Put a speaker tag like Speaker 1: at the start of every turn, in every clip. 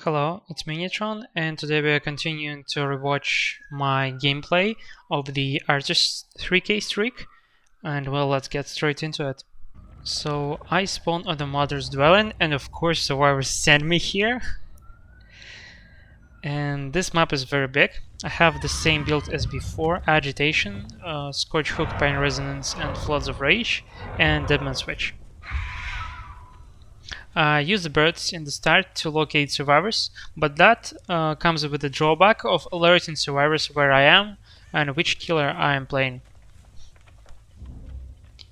Speaker 1: Hello, it's Minitron, and today we are continuing to rewatch my gameplay of the Artist 3K streak, and well, let's get straight into it. So, I spawned on the Mother's Dwelling, and of course survivors sent me here. And this map is very big. I have the same build as before: Agitation, Scorch Hook, Pain Resonance, and Floods of Rage, and Deadman Switch. Use the birds in the start to locate survivors, but that comes with the drawback of alerting survivors where I am and which killer I am playing.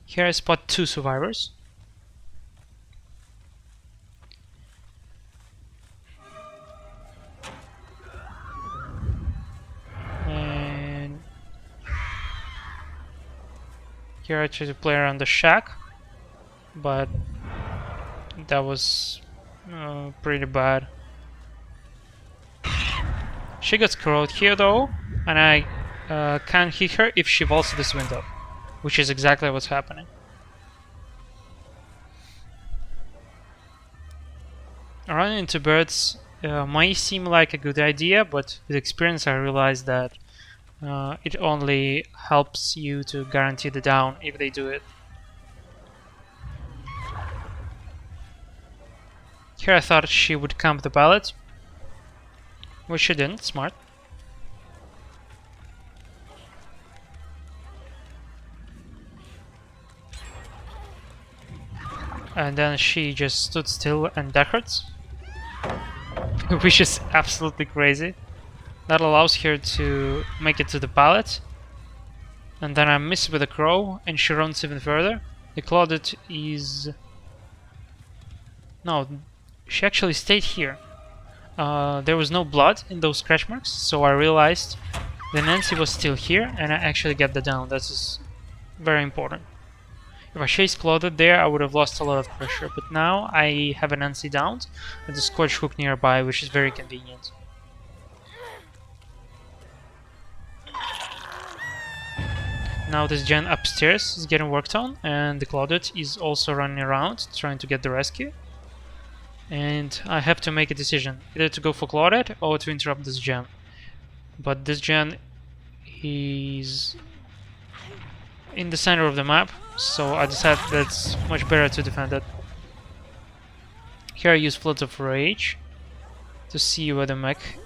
Speaker 1: Here I spot two survivors. And here I try to play around the shack, but that was pretty bad. She got screwed here though, and I can't hit her if she vaults this window, which is exactly what's happening. Running into birds might seem like a good idea, but with experience I realized that it only helps you to guarantee the down if they do it. Here I thought she would camp the pallet, which she didn't. Smart. And then she just stood still and decked, which is absolutely crazy. That allows her to make it to the pallet, and then I miss with a crow, and she runs even further. The Claudette is... No, she actually stayed here. There was no blood in those scratch marks, so I realized the Nancy was still here, and I actually get the down. That is very important. If I chased Claudette there, I would have lost a lot of pressure, but now I have a Nancy downed with a Scorch Hook nearby, which is very convenient. Now this gen upstairs is getting worked on, and the Claudette is also running around trying to get the rescue. And I have to make a decision, either to go for Claudette or to interrupt this gen. But this gen is in the center of the map, so I decided that it's much better to defend it. Here I use Floods of Rage to see where the mech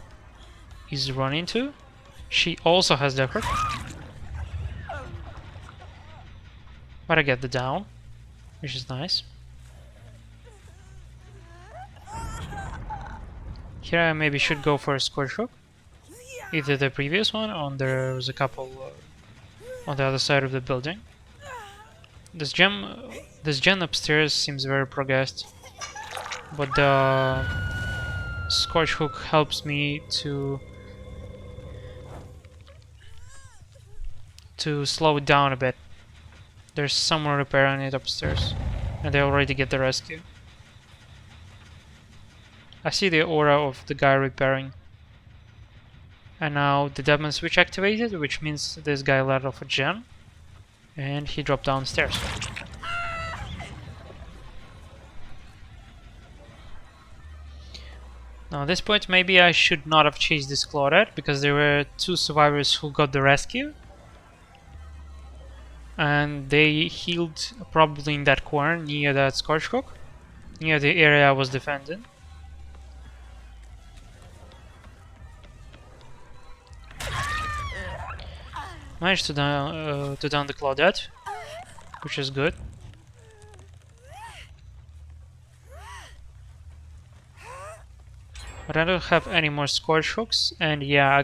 Speaker 1: is running to. She also has the hook, but I get the down, which is nice. Here I maybe should go for a Scorch Hook, either the previous one or there's a couple on the other side of the building. This gen upstairs seems very progressed, but the Scorch Hook helps me to slow it down a bit. There's someone repairing it upstairs, and they already get the rescue. I see the aura of the guy repairing. And now the Deadman switch activated, which means this guy let off a gem, and he dropped downstairs. Now at this point maybe I should not have chased this Claudette, because there were two survivors who got the rescue. And they healed probably in that corner near that Scorch Hook, near the area I was defending. Managed to down the Claudette, which is good. But I don't have any more Scorch Hooks, and yeah,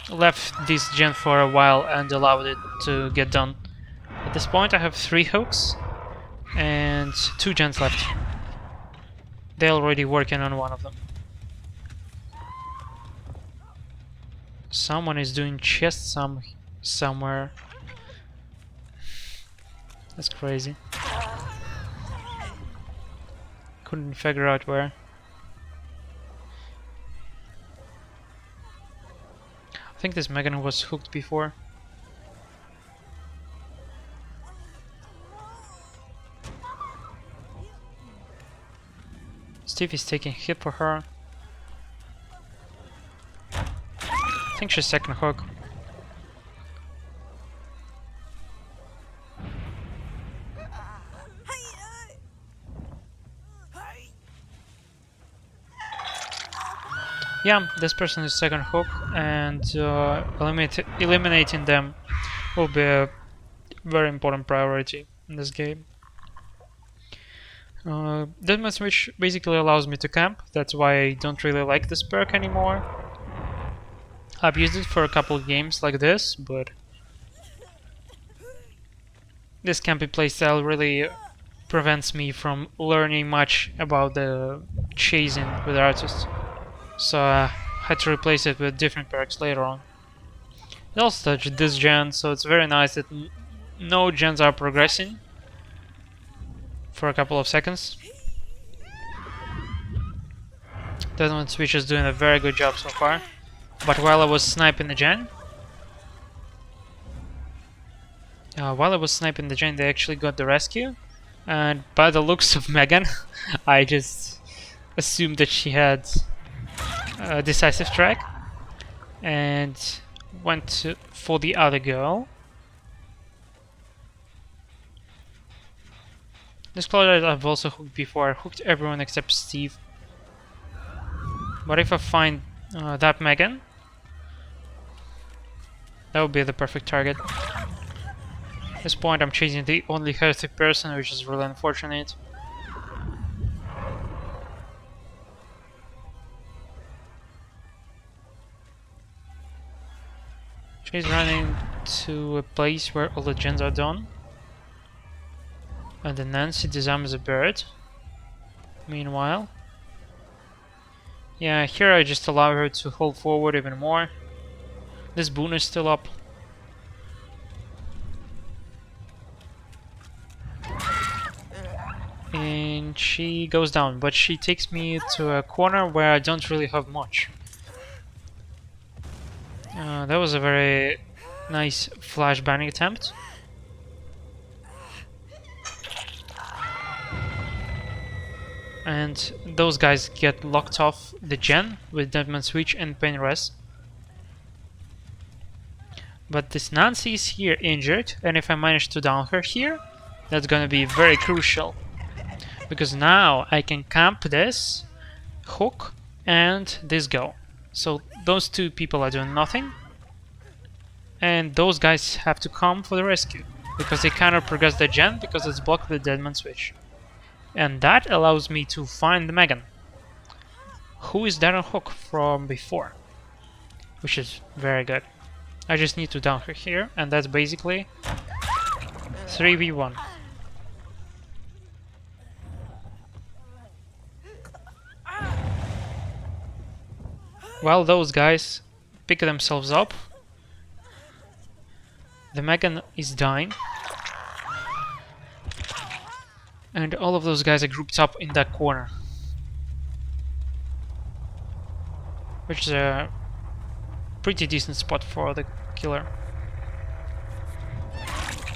Speaker 1: I left this gen for a while and allowed it to get done. At this point I have 3 hooks and 2 gens left. They're already working on one of them. Someone is doing chest somewhere. That's crazy. Couldn't figure out where. I think this Megan was hooked before. Steve is taking hit for her. think she's second hook. Yeah, this person is second hook, and eliminating them will be a very important priority in this game. Deadman Switch basically allows me to camp, that's why I don't really like this perk anymore. I've used it for a couple of games like this, but this camping playstyle really prevents me from learning much about the chasing with artists. So I had to replace it with different perks later on. It also touched this gen, so it's very nice that no gens are progressing for a couple of seconds. Deadman Switch is doing a very good job so far. But while I was sniping the gen, they actually got the rescue. And by the looks of Megan, I just assumed that she had a decisive track and went for the other girl. This Claudette I've also hooked before. I hooked everyone except Steve. But if I find that Megan, that would be the perfect target. At this point I'm chasing the only healthy person, which is really unfortunate. She's running to a place where all the gens are done. And then Nancy disarms a bird. Meanwhile, yeah, here I just allow her to hold forward even more. This boon is still up. And she goes down, but she takes me to a corner where I don't really have much. That was a very nice flash banning attempt. And those guys get locked off the gen with Deadman Switch and Pain Res. But this Nancy is here injured, and if I manage to down her here, that's gonna be very crucial. Because now I can camp this, hook, and this girl. So those two people are doing nothing. And those guys have to come for the rescue. Because they cannot progress the gen because it's blocked with Deadman Switch. And that allows me to find Megan, who is there on hook from before, which is very good. I just need to down her here, and that's basically 3v1. While those guys pick themselves up, the Megan is dying. And all of those guys are grouped up in that corner. Which is a pretty decent spot for the killer.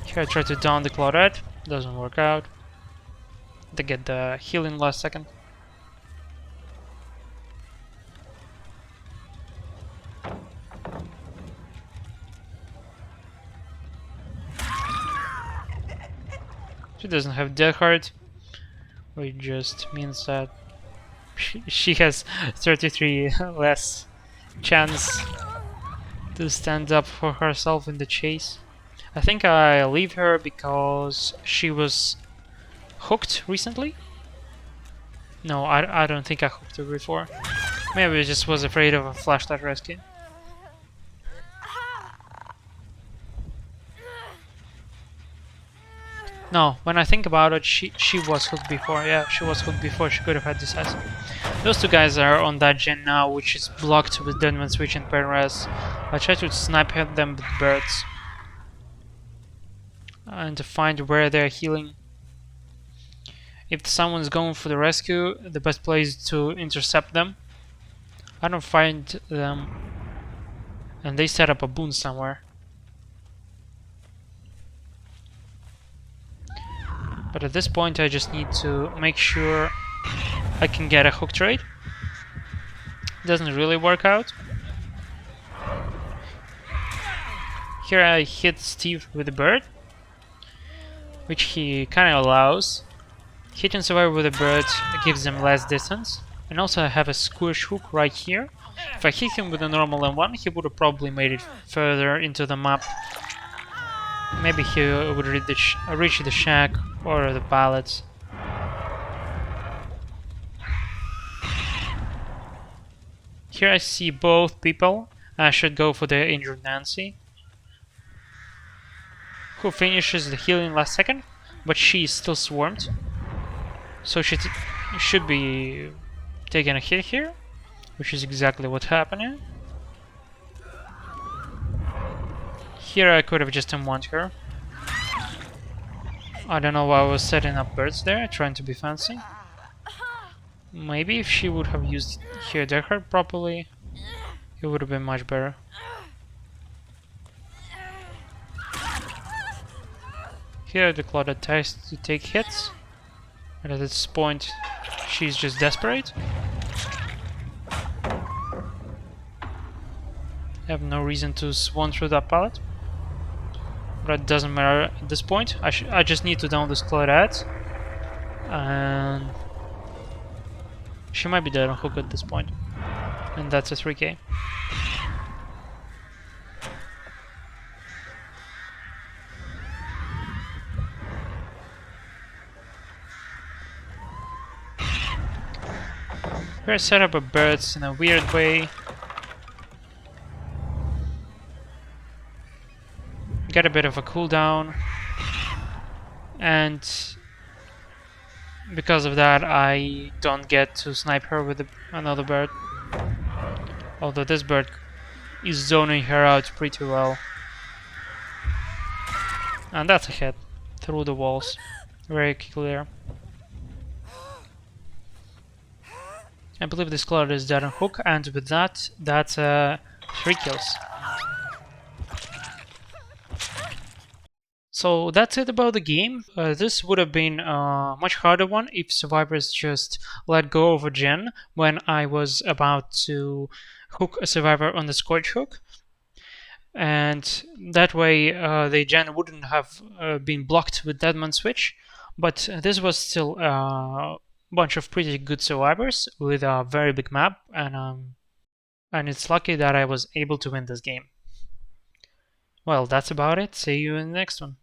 Speaker 1: Here I try to down the Claudette, doesn't work out. They get the heal in last second. She doesn't have Death Heart, which just means that she has 33 less chance to stand up for herself in the chase. I think I leave her because she was hooked recently. No, I don't think I hooked her before. Maybe I just was afraid of a flashlight rescue. No, when I think about it, she was hooked before. Yeah, she was hooked before. She could have had decisive. Those two guys are on that gen now, which is blocked with Deadman Switch and Pain Res. I try to snipe at them with birds and to find where they're healing. If someone's going for the rescue, the best place is to intercept them. I don't find them, and they set up a boon somewhere. But at this point I just need to make sure I can get a hook trade. Doesn't really work out. Here I hit Steve with the bird, which he kinda allows. Hitting survivor with a bird gives them less distance. And also I have a squish hook right here. If I hit him with a normal M1, he would have probably made it further into the map. Maybe he would reach the shack or the pallets. Here I see both people. I should go for the injured Nancy, who finishes the healing last second, but she is still swarmed. So she should be taking a hit here, which is exactly what's happening. Here I could have just M1'd her. I don't know why I was setting up birds there, trying to be fancy. Maybe if she would have used her Deckard properly, it would have been much better. Here the Claudette tries to take hits, and at this point she's just desperate. I have no reason to swan through that pallet, but it doesn't matter at this point. I just need to down this Claudette, and she might be dead on hook at this point, and that's a 3k. Here I set up a birds in a weird way. Get a bit of a cooldown, and because of that I don't get to snipe her with another bird. Although this bird is zoning her out pretty well. And that's a hit through the walls. Very clear. I believe this Claude is dead on hook, and with that, that's 3 kills. So that's it about the game. This would have been a much harder one if survivors just let go of a gen when I was about to hook a survivor on the scorch hook. And that way the gen wouldn't have been blocked with Deadman switch. But this was still a bunch of pretty good survivors with a very big map, and it's lucky that I was able to win this game. Well, that's about it. See you in the next one.